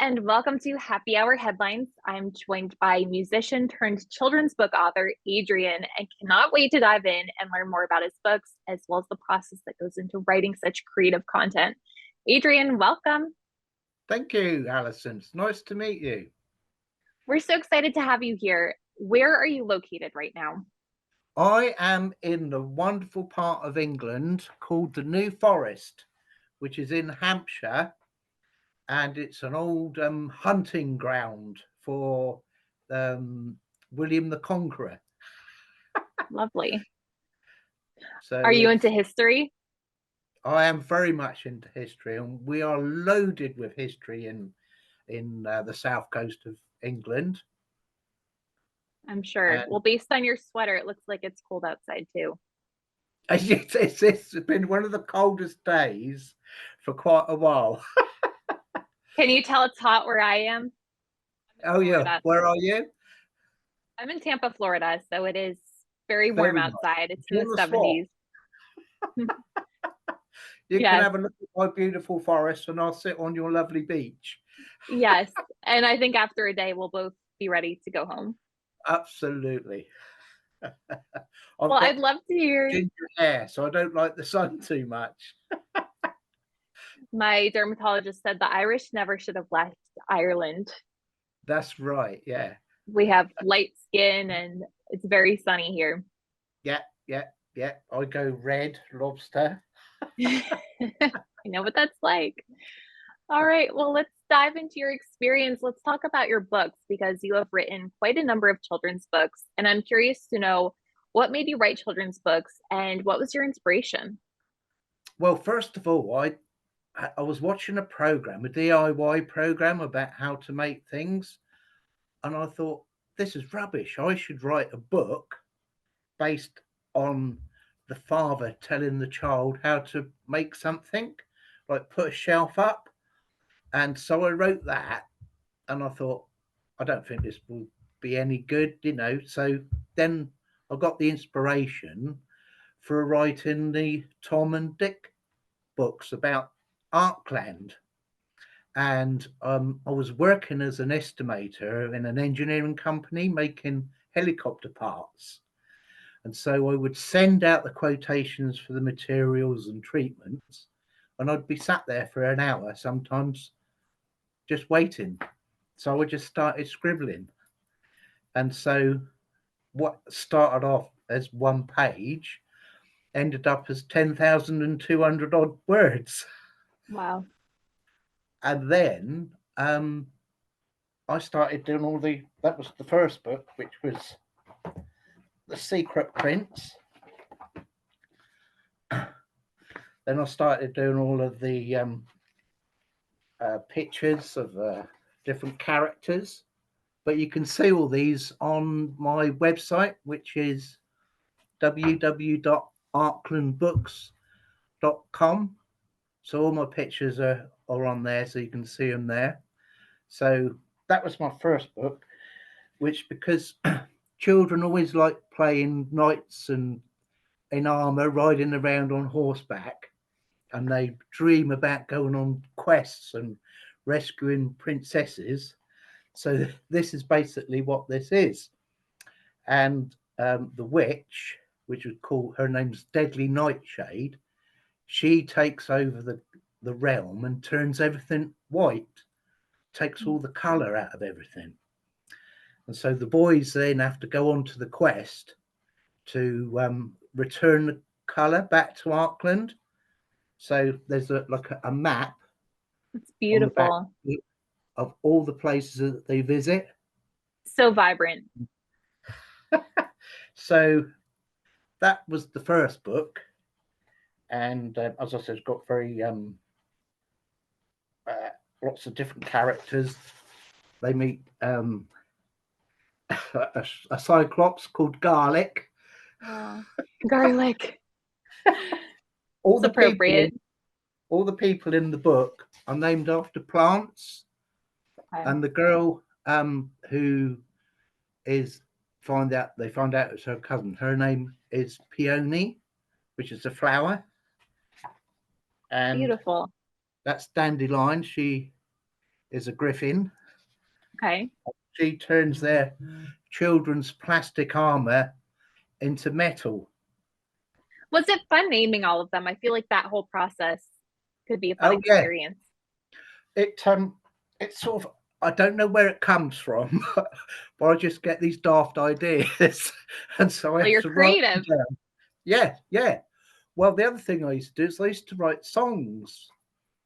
and welcome to Happy Hour Headlines. I'm joined by musician turned children's book author Adrian, and cannot wait to dive in and learn more about his books, as well as the process that goes into writing such creative content. Adrian, welcome. Thank you, Alison. It's nice to meet you. We're so excited to have you here. Where are you located right now? I am in the wonderful part of England called the New Forest, which is in Hampshire, and it's an old hunting ground for William the Conqueror. Lovely. So Are you into history? I am very much into history, and we are loaded with history in the south coast of England. I'm sure. Well, based on your sweater, it looks like it's cold outside too. It's been one of the coldest days for quite a while. Can you tell it's hot where I am? Oh, yeah. Where are you? I'm in Tampa, Florida, so it is very warm outside. It's in the 70s. You can have a look at my beautiful forest and I'll sit on your lovely beach. Yes. And I think after a day, we'll both be ready to go home. Absolutely. Well, I'd love to hear. Ginger hair, so I don't like the sun too much. My dermatologist said the Irish never should have left Ireland. That's right. Yeah. We have light skin and it's very sunny here. Yeah. I go red lobster. I know what that's like. All right. Well, let's dive into your experience. Let's talk about your books, because you have written quite a number of children's books. And I'm curious to know what made you write children's books and what was your inspiration? Well, first of all, I was watching a DIY program about how to make things. And I thought, this is rubbish. I should write a book based on the father telling the child how to make something, like put a shelf up. And so I wrote that, and I thought, I don't think this will be any good, So then I got the inspiration for writing the Tom and Dick books about Arkland. And I was working as an estimator in an engineering company making helicopter parts. And so I would send out the quotations for the materials and treatments, and I'd be sat there for an hour, sometimes just waiting. So I just started scribbling. And so what started off as one page ended up as 10,200 odd words. Wow. And then I started doing that was the first book, which was The Secret Prince. Then I started doing all of the pictures of different characters. But you can see all these on my website, which is www.arklandbooks.com. So all my pictures are on there, so you can see them there. So that was my first book, which, because children always like playing knights and in armor, riding around on horseback, and they dream about going on quests and rescuing princesses. So this is basically what this is. And the witch, which was called, her name's Deadly Nightshade, she takes over the realm and turns everything white, takes all the colour out of everything. And so the boys then have to go on to the quest to return the colour back to Arkland. So there's a map. It's beautiful. Of all the places that they visit. So vibrant. So that was the first book. And as I said, it's got very lots of different characters. They meet a cyclops called Garlic. Oh, garlic. All the people in the book are named after plants. Okay. And the girl who is they find out it's her cousin. Her name is Peony, which is a flower. And beautiful. That's Dandelion. She is a griffin. Okay. She turns their children's plastic armor into metal. Was it fun naming all of them? I feel like that whole process could be a fun Oh yeah, experience. it's sort of, I don't know where it comes from, but I just get these daft ideas, and so I Well, have you're to write them creative. down. Yeah, yeah. Well, the other thing I used to do is I used to write songs.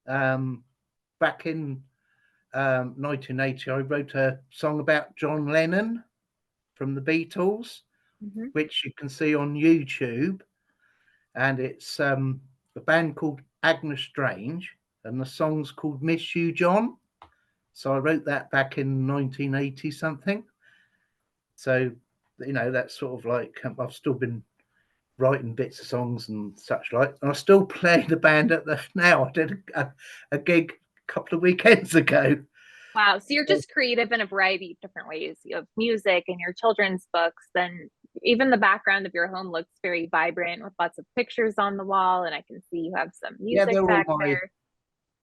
Back in 1980, I wrote a song about John Lennon from the Beatles, Mm-hmm. which you can see on YouTube, and it's a band called Agnes Strange, and the song's called Miss You, John. So I wrote that back in 1980 something. So, that's sort of like, I've still been writing bits of songs and such like. And I still play the band now. I did a gig a couple of weekends ago. Wow. So you're So, just creative in a variety of different ways. You have music and your children's books. Then even the background of your home looks very vibrant with lots of pictures on the wall. And I can see you have some yeah, music back there.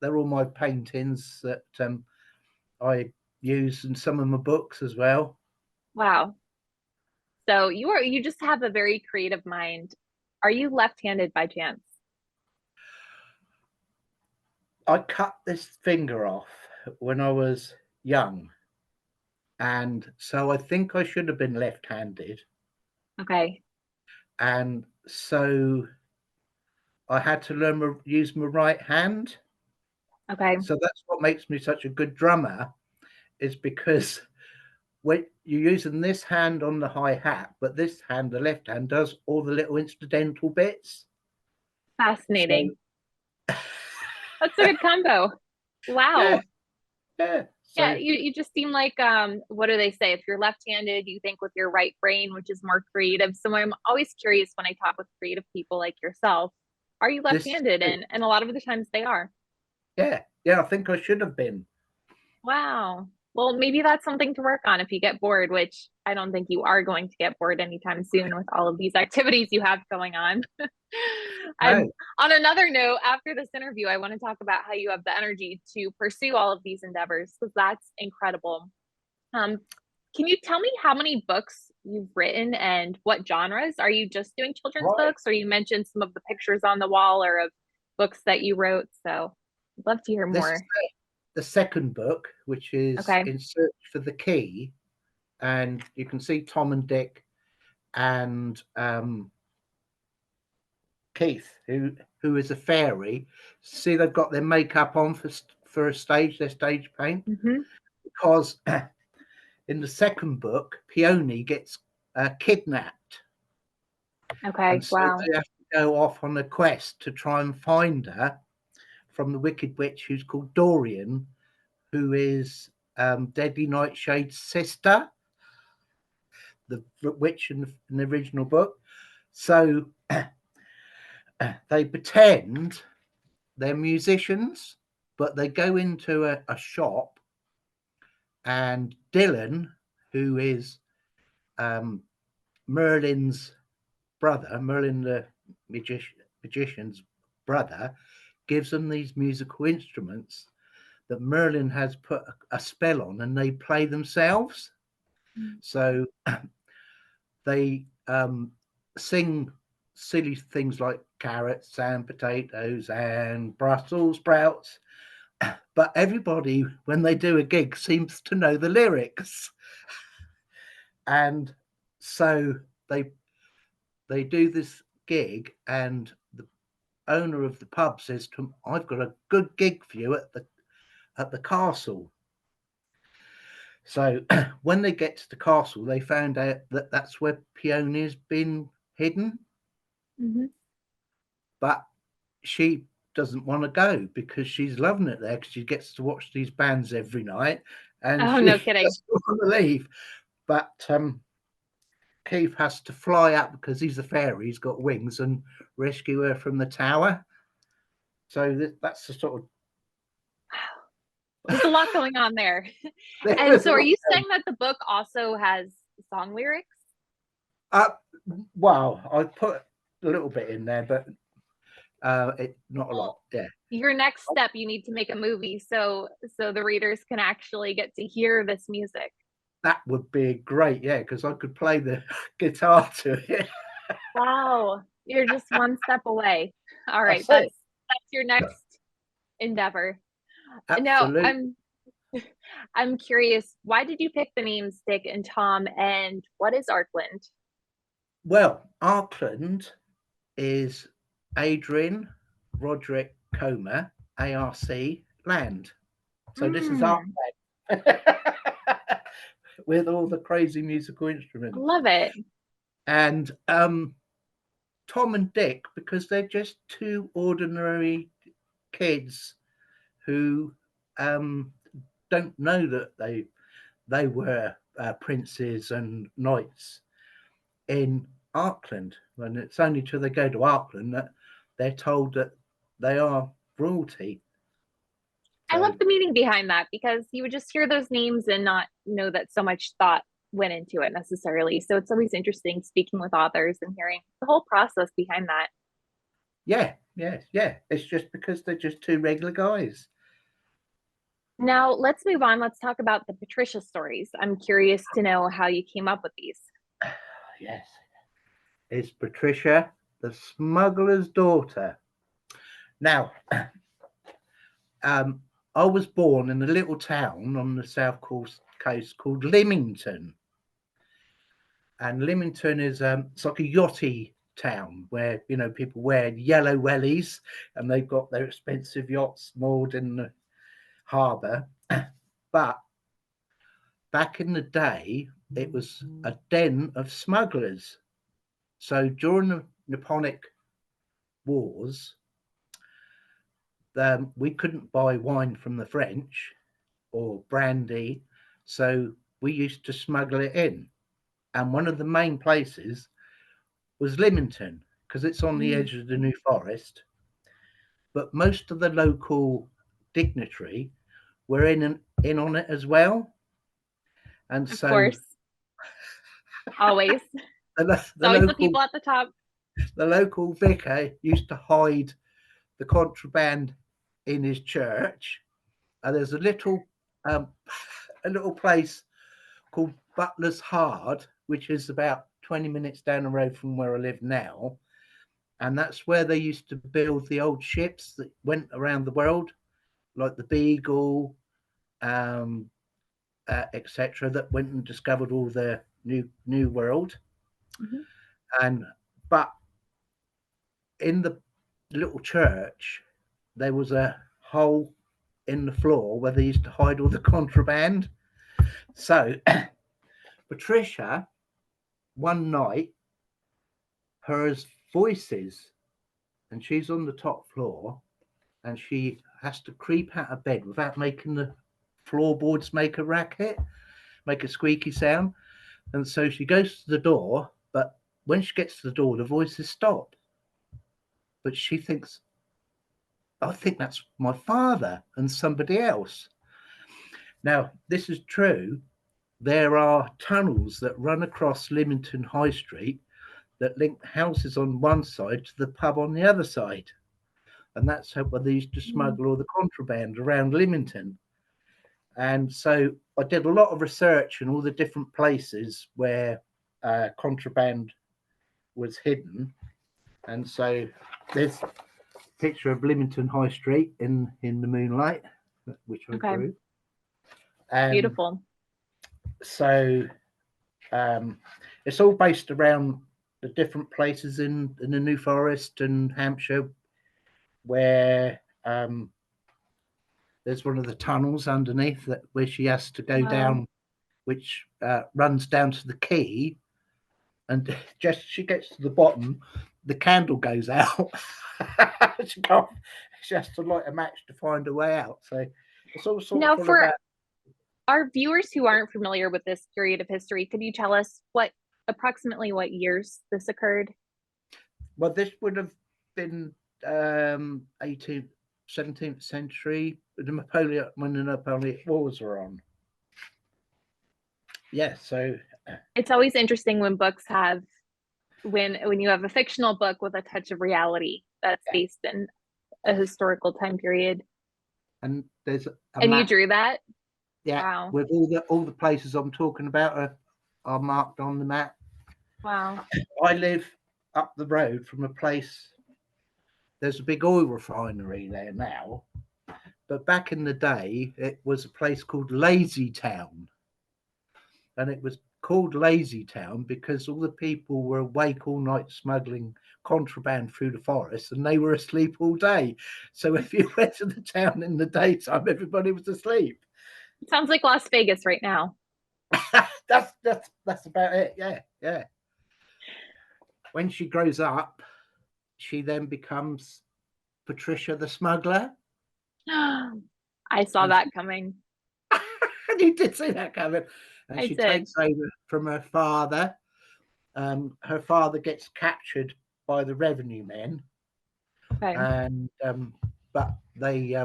they're all my paintings that I use in some of my books as well. Wow. So you just have a very creative mind. Are you left-handed by chance? I cut this finger off when I was young, and so I think I should have been left-handed. Okay. And so I had to learn to use my right hand. Okay. So that's what makes me such a good drummer, is because when you're using this hand on the hi-hat, but this hand, the left hand, does all the little incidental bits. So Fascinating. That's a good combo. yeah, Wow. yeah. Yeah, So you just seem like what do they say? If you're left-handed, you think with your right brain, which is more creative. So I'm always curious when I talk with creative people like yourself, are you this is left-handed? it. And a lot of the times they are. Yeah, yeah. I think I should have been. Wow. Well, maybe that's something to work on if you get bored, which I don't think you are going to get bored anytime soon with all of these activities you have going on. No, And on another note, after this interview, I want to talk about how you have the energy to pursue all of these endeavors because that's incredible. Um, can you tell me how many books you've written and what genres? Are you just doing children's right. books, or you mentioned some of the pictures on the wall or of books that you wrote? So I'd love to hear This is more. the second book, which is Okay. In Search for the Key, and you can see Tom and Dick and Keith, who is a fairy. See, they've got their makeup on for a stage, their stage paint, Hmm. because in the second book, Peony gets kidnapped, and Okay. so Wow. they have to go off on a quest to try and find her from the Wicked Witch, who's called Dorian, who is Deadly Nightshade's sister, the witch in the original book. So they pretend they're musicians, but they go into a shop, and Dylan, who is Merlin's brother, Merlin the magician's brother, gives them these musical instruments that Merlin has put a spell on, and they play themselves. So they sing silly things like carrots and potatoes and Brussels sprouts, but everybody, when they do a gig, seems to know the lyrics. And so they do this gig, and the owner of the pub says to him, "I've got a good gig for you at the castle." So when they get to the castle, they found out that that's where Peony's been hidden, Hmm. but she doesn't want to go because she's loving it there, because she gets to watch these bands every night, and Oh, she no kidding. doesn't want to leave. But Keith has to fly up because he's a fairy, he's got wings, and rescue her from the tower. So that's the sort There's a lot going on there. of And so are you saying that the book also has song lyrics? uh, wow, I put a little bit in there, but Not a lot. Yeah. Your next step, you need to make a movie so the readers can actually get to hear this music. That would be great. Yeah, because I could play the guitar to it. Wow, you're just one step away. All right, That's it. that's your next endeavor. Now, Absolutely. I'm curious, why did you pick the names Dick and Tom, and what is Arkland? Well, Arkland is Adrian, Roderick, Coma, ARC, land. So this is our Mm, land with all the crazy musical I instruments. love it. And Tom and Dick, because they're just two ordinary kids who don't know that they were princes and knights in Arkland. And it's only till they go to Arkland that they're told that they are royalty. I love So the meaning behind that because you would just hear those names and not know that so much thought went into it necessarily. So it's always interesting speaking with authors and hearing the whole process behind that. yeah. It's just because they're just two regular guys. Now, let's move on. Let's talk about the Patricia stories. I'm curious to know how you came up with these. Yes. It's Patricia, the smuggler's daughter. Now, I was born in a little town on the south coast called Lymington. And Lymington is it's like a yachty town where people wear yellow wellies and they've got their expensive yachts moored in the harbour. But back in the day, it was a den of smugglers. So during the Napoleonic Wars, we couldn't buy wine from the French or brandy, so we used to smuggle it in. And one of the main places was Lymington because it's on the Mm, edge of the New Forest. But most of the local dignitary were in on it as well, and of so course, always. It's the always the local people at the top. the local vicar used to hide the contraband in his church. And there's um, a little place called Butler's Hard, which is about 20 minutes down the road from where I live now. And that's where they used to build the old ships that went around the world, like the Beagle, etc., that went and discovered all the new world. Mhm. And but in the little church, there was a hole in the floor where they used to hide all the contraband. So Patricia, one night, her voices, and she's on the top floor, and she has to creep out of bed without making the floorboards make a racket, make a squeaky sound. And so she goes to the door, but when she gets to the door, the voices stop. But she thinks, I think that's my father and somebody else. Now, this is true. There are tunnels that run across Lymington High Street that link houses on one side to the pub on the other side. And that's how they used to Mm. smuggle all the contraband around Lymington. And so I did a lot of research in all the different places where contraband was hidden. And so there's a picture of Lymington High Street in the moonlight, which I Okay, drew. And beautiful. so it's all based around the different places in the New Forest and Hampshire where there's one of the tunnels underneath that where she has to go Wow. down, which runs down to the quay, and just she gets to the bottom, the candle goes out. she can't. She has to light a match to find a way out. So it's all sort of Now, full for about. our viewers who aren't familiar with this period of history, could you tell us approximately what years this occurred? Well, this would have been 18th, 17th century, when the Napoleonic Wars were on. Yeah, so It's always interesting when books have when you have a fictional book with a touch of reality that's Yeah. based in a historical time period. And there's a And you map. drew that? Yeah, Wow. with all the places I'm talking about are marked on the map. Wow. I live up the road from a place. There's a big oil refinery there now, but back in the day, it was a place called Lazy Town, and it was called Lazy Town because all the people were awake all night smuggling contraband through the forest, and they were asleep all day. So if you went to the town in the daytime, everybody was asleep. Sounds like Las Vegas right now. That's about it. Yeah, yeah. When she grows up, she then becomes Patricia the smuggler. I saw And that coming. you did see that coming. And I she did. takes over from her father. Her father gets captured by the revenue men, Okay. and but they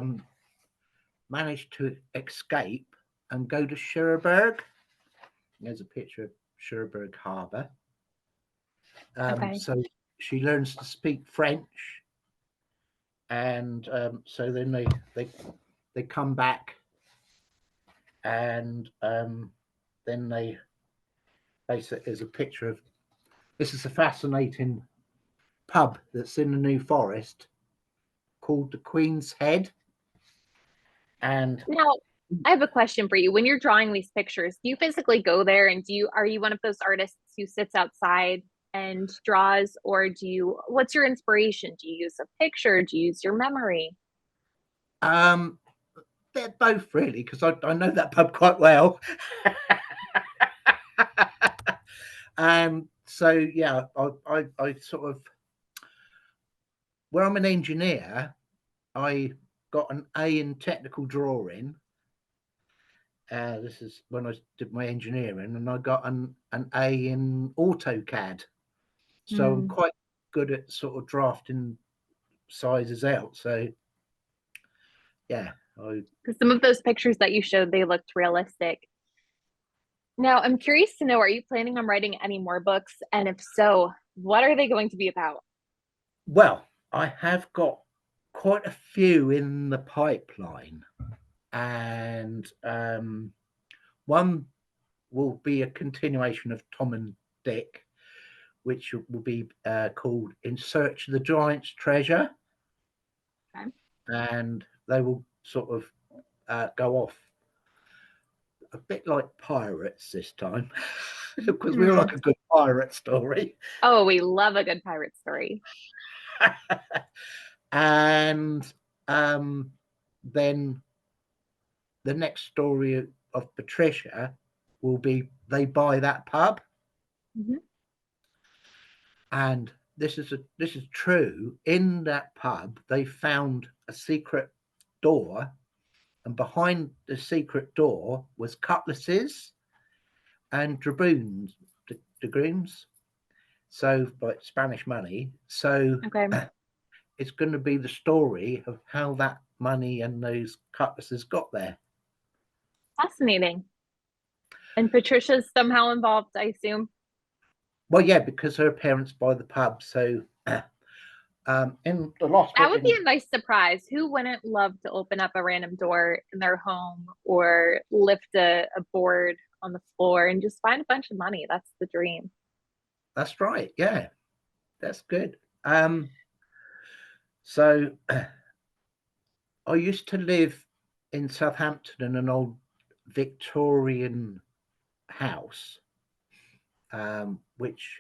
manage to escape and go to Cherbourg. There's a picture of Cherbourg Harbour. Okay. So she learns to speak French, and so then they come back, and then they basically there's a picture of this is a fascinating pub that's in the New Forest called the Queen's Head, and Now, I have a question for you. When you're drawing these pictures, do you physically go there and are you one of those artists who sits outside and draws, or what's your inspiration? Do you use a picture? Do you use your memory? um, they're both really because I know that pub quite well. So yeah, I sort of where I'm an engineer, I got an A in technical drawing. This is when I did my engineering, and I got an A in AutoCAD. So I'm Hmm. quite good at sort of drafting sizes out. So yeah, Because some of those pictures that you showed, they looked realistic. Now, I'm curious to know, are you planning on writing any more books? And if so, what are they going to be about? well, I have got quite a few in the pipeline, and one will be a continuation of Tom and Dick, which will be called In Search of the Giant's Treasure. Okay. And they will sort of go off a bit like pirates this time, because we all Hmm. like a good pirate story. Oh, we love a good pirate story. And then the next story of Patricia will be they buy that pub, Mhm. and this is true. In that pub, they found a secret door, and behind the secret door was cutlasses and dragoons. So, like Spanish money. So, Okay. it's going to be the story of how that money and those cutlasses got there. Fascinating. And Patricia's somehow involved, I assume. Well, yeah, because her parents buy the pub. So, in the last That bit, would be a nice surprise. Who wouldn't love to open up a random door in their home or lift a board on the floor and just find a bunch of money? That's the dream. that's right. Yeah, that's good. So, I used to live in Southampton in an old Victorian house, which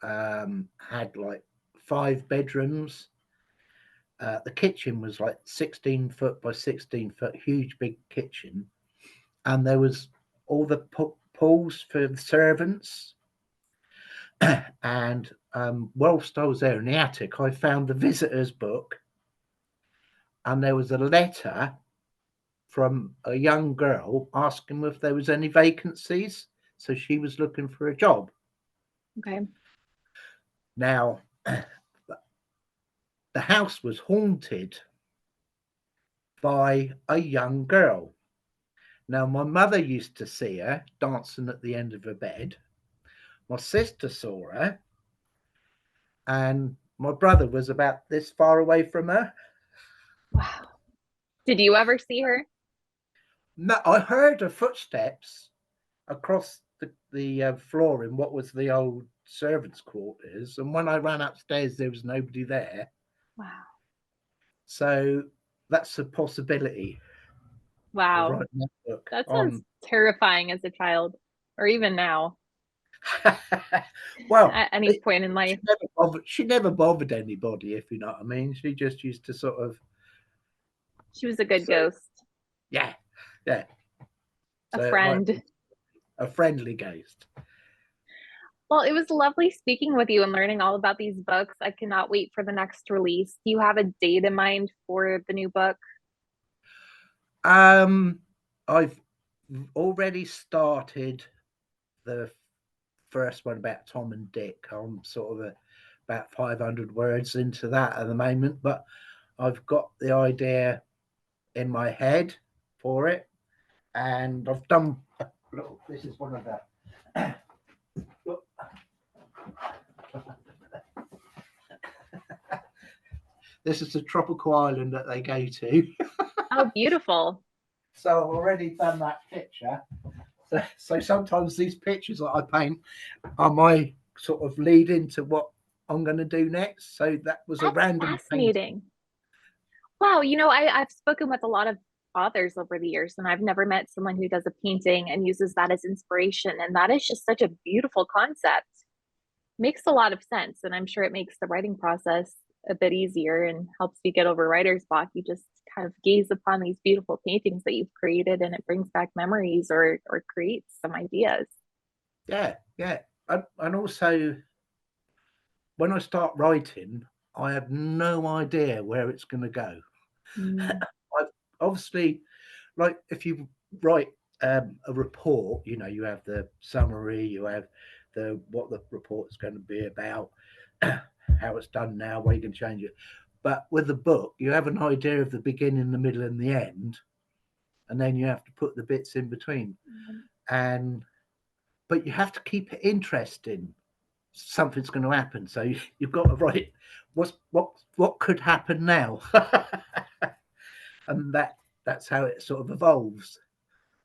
had like 5 bedrooms. The kitchen was like 16 foot by 16 foot, huge big kitchen, and there was all the pools for the servants. And whilst I was there in the attic, I found the visitors book, and there was a letter from a young girl asking if there was any vacancies. So she was looking for a job. Okay. Now, the house was haunted by a young girl. Now, my mother used to see her dancing at the end of her bed. My sister saw her, and my brother was about this far away from her. Wow. Did you ever see her? No, I heard her footsteps across the floor in what was the old servants' quarters, and when I ran upstairs, there was nobody there. Wow. So that's a possibility of Wow. writing that book That sounds on. terrifying as a child, or even now, Well, at any point in life. she never bothered anybody, if you know what I mean. She just used to sort of, She was a good so ghost, yeah, yeah. a So it might be friend. a friendly ghost. Well, it was lovely speaking with you and learning all about these books. I cannot wait for the next release. Do you have a date in mind for the new book? I've already started the first one about Tom and Dick. I'm sort of about 500 words into that at the moment, but I've got the idea in my head for it, and I've done. Look, this is one of the. This is the tropical island that they go to. Oh, beautiful. So I've already done that picture. So sometimes these pictures that I paint are my sort of lead into what I'm going to do next. So that was a That's random painting. fascinating. Wow, I've spoken with a lot of authors over the years, and I've never met someone who does a painting and uses that as inspiration. And that is just such a beautiful concept. Makes a lot of sense. And I'm sure it makes the writing process a bit easier and helps you get over writer's block. You just kind of gaze upon these beautiful paintings that you've created, and it brings back memories or creates some ideas. Yeah, yeah. And also, when I start writing, I have no idea where it's going to go. Mm. I've obviously, like, if you write a report, you have the summary, you have the what the report is going to be about, how it's done now, where you can change it. But with the book, you have an idea of the beginning, the middle, and the end, and then you have to put the bits in between. And but you have to keep it interesting. Something's going to happen, so you've got to write what could happen now, and that's how it sort of evolves.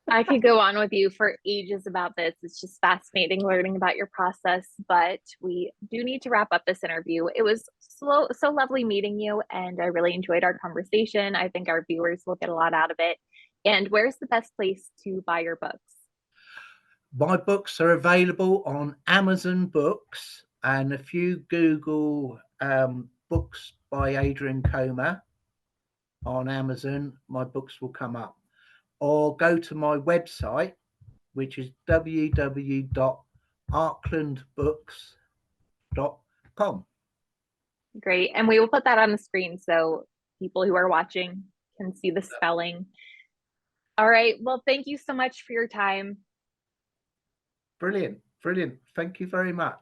I could go on with you for ages about this. It's just fascinating learning about your process, but we do need to wrap up this interview. It was so lovely meeting you, and I really enjoyed our conversation. I think our viewers will get a lot out of it. And where's the best place to buy your books? My books are available on Amazon Books, and if you Google books by Adrian Comer on Amazon, my books will come up. Or go to my website, which is www.arklandbooks.com. Great. And we will put that on the screen so people who are watching can see the spelling. All right. Well, thank you so much for your time. Brilliant. Brilliant. Thank you very much.